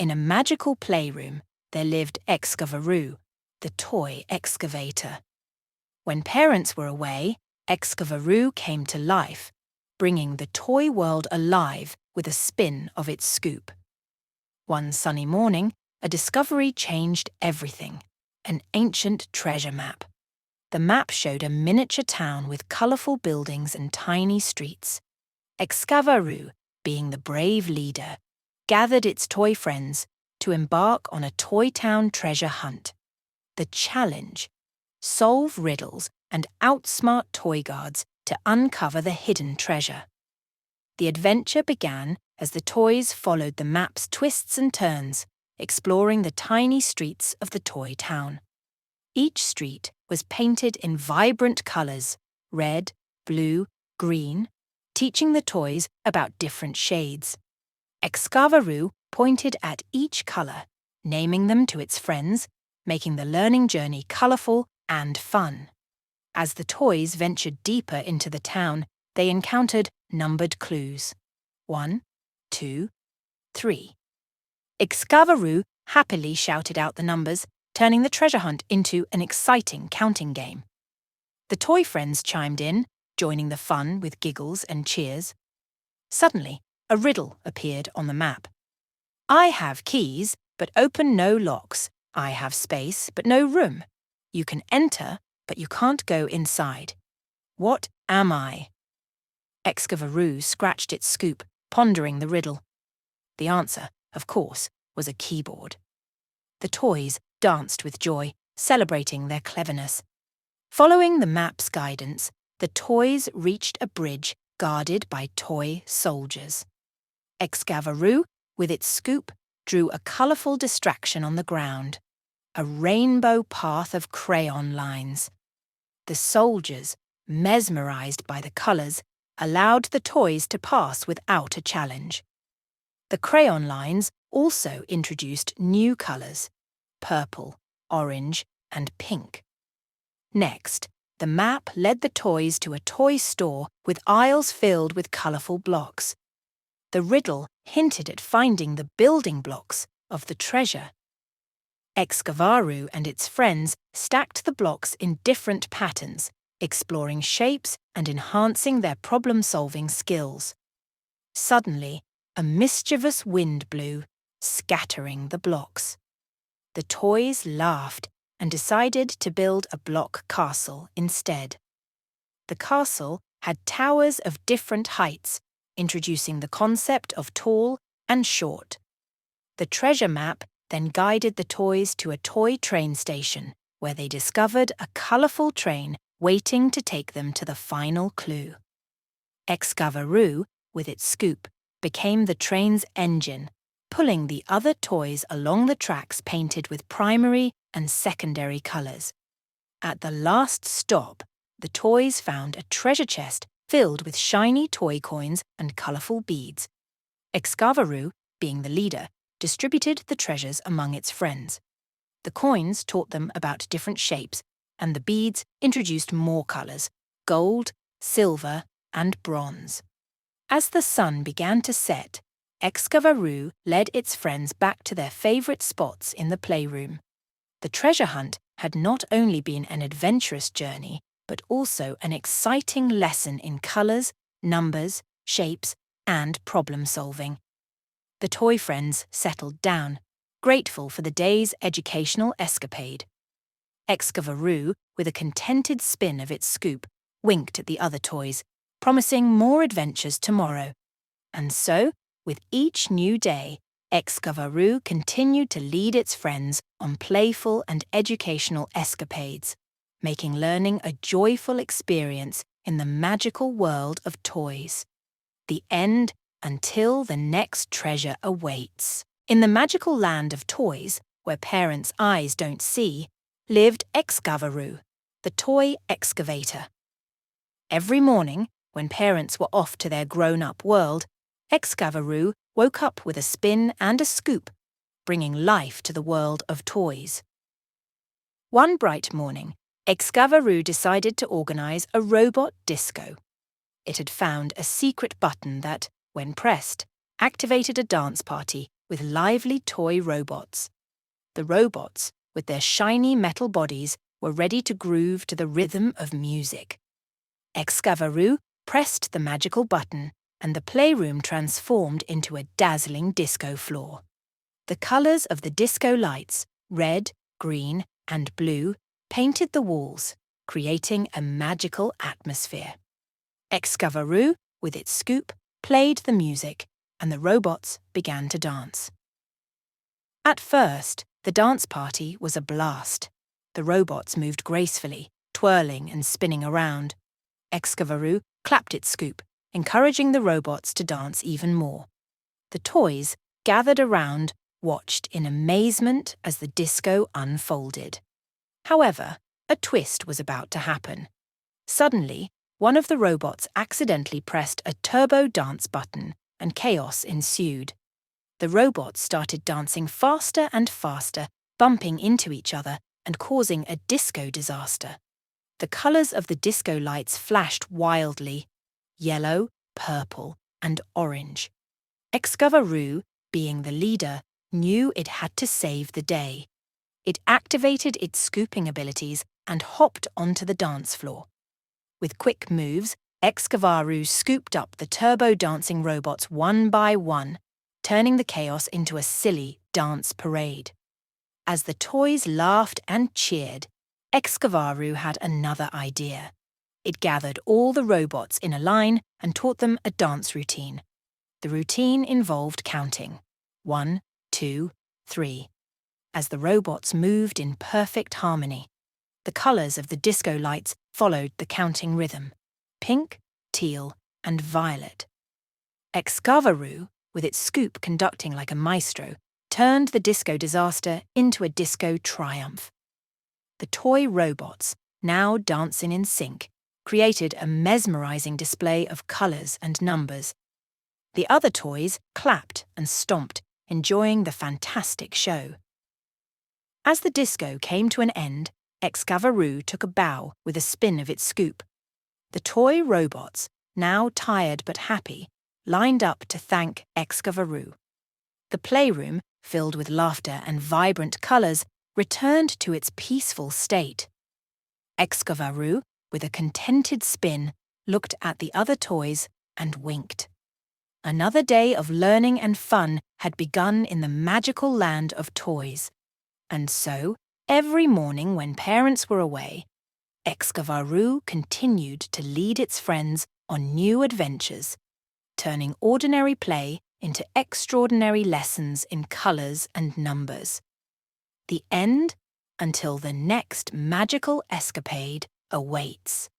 In a magical playroom, there lived Excavaroo, the toy excavator. When parents were away, Excavaroo came to life, bringing the toy world alive with a spin of its scoop. One sunny morning, a discovery changed everything: an ancient treasure map. The map showed a miniature town with colourful buildings and tiny streets. Excavaroo, being the brave leader, gathered its toy friends to embark on a toy town treasure hunt. The challenge: solve riddles and outsmart toy guards to uncover the hidden treasure. The adventure began as the toys followed the map's twists and turns, exploring the tiny streets of the toy town. Each street was painted in vibrant colours: red, blue, green, teaching the toys about different shades. Excavaroo pointed at each colour, naming them to its friends, making the learning journey colourful and fun. As the toys ventured deeper into the town, they encountered numbered clues: 1, 2, 3. Excavaroo happily shouted out the numbers, turning the treasure hunt into an exciting counting game. The toy friends chimed in, joining the fun with giggles and cheers. Suddenly, a riddle appeared on the map. I have keys, but open no locks. I have space, but no room. You can enter, but you can't go inside. What am I? Excavaroo scratched its scoop, pondering the riddle. The answer, of course, was a keyboard. The toys danced with joy, celebrating their cleverness. Following the map's guidance, the toys reached a bridge guarded by toy soldiers. Excavaroo, with its scoop, drew a colourful distraction on the ground: a rainbow path of crayon lines. The soldiers, mesmerised by the colours, allowed the toys to pass without a challenge. The crayon lines also introduced new colours: purple, orange, and pink. Next, the map led the toys to a toy store with aisles filled with colourful blocks. The riddle hinted at finding the building blocks of the treasure. Excavaroo and its friends stacked the blocks in different patterns, exploring shapes and enhancing their problem-solving skills. Suddenly, a mischievous wind blew, scattering the blocks. The toys laughed and decided to build a block castle instead. The castle had towers of different heights, introducing the concept of tall and short. The treasure map then guided the toys to a toy train station, where they discovered a colourful train waiting to take them to the final clue. Excavaroo, with its scoop, became the train's engine, pulling the other toys along the tracks painted with primary and secondary colours. At the last stop, the toys found a treasure chest filled with shiny toy coins and colourful beads. Excavaroo, being the leader, distributed the treasures among its friends. The coins taught them about different shapes, and the beads introduced more colours: gold, silver, and bronze. As the sun began to set, Excavaroo led its friends back to their favourite spots in the playroom. The treasure hunt had not only been an adventurous journey, but also an exciting lesson in colours, numbers, shapes, and problem-solving. The toy friends settled down, grateful for the day's educational escapade. Excavaroo, with a contented spin of its scoop, winked at the other toys, promising more adventures tomorrow. And so, with each new day, Excavaroo continued to lead its friends on playful and educational escapades, making learning a joyful experience in the magical world of toys. The end until the next treasure awaits. In the magical land of toys, where parents' eyes don't see, lived Excavaroo, the toy excavator. Every morning, when parents were off to their grown-up world, Excavaroo woke up with a spin and a scoop, bringing life to the world of toys. One bright morning, Excavaroo decided to organise a robot disco. It had found a secret button that, when pressed, activated a dance party with lively toy robots. The robots, with their shiny metal bodies, were ready to groove to the rhythm of music. Excavaroo pressed the magical button, and the playroom transformed into a dazzling disco floor. The colours of the disco lights, red, green, and blue, painted the walls, creating a magical atmosphere. Excavaroo, with its scoop, played the music, and the robots began to dance. At first, the dance party was a blast. The robots moved gracefully, twirling and spinning around. Excavaroo clapped its scoop, encouraging the robots to dance even more. The toys, gathered around, watched in amazement as the disco unfolded. However, a twist was about to happen. Suddenly, one of the robots accidentally pressed a turbo dance button, and chaos ensued. The robots started dancing faster and faster, bumping into each other and causing a disco disaster. The colours of the disco lights flashed wildly: yellow, purple, and orange. Excavaroo, being the leader, knew it had to save the day. It activated its scooping abilities and hopped onto the dance floor. With quick moves, Excavaroo scooped up the turbo-dancing robots one by one, turning the chaos into a silly dance parade. As the toys laughed and cheered, Excavaroo had another idea. It gathered all the robots in a line and taught them a dance routine. The routine involved counting 1, 2, 3, as the robots moved in perfect harmony. The colours of the disco lights followed the counting rhythm: pink, teal, and violet. Excavaroo, with its scoop conducting like a maestro, turned the disco disaster into a disco triumph. The toy robots, now dancing in sync, created a mesmerising display of colours and numbers. The other toys clapped and stomped, enjoying the fantastic show. As the disco came to an end, Excavaroo took a bow with a spin of its scoop. The toy robots, now tired but happy, lined up to thank Excavaroo. The playroom, filled with laughter and vibrant colours, returned to its peaceful state. Excavaroo, with a contented spin, looked at the other toys and winked. Another day of learning and fun had begun in the magical land of toys. And so, every morning when parents were away, Excavaroo continued to lead its friends on new adventures, turning ordinary play into extraordinary lessons in colours and numbers. The end until the next magical escapade awaits.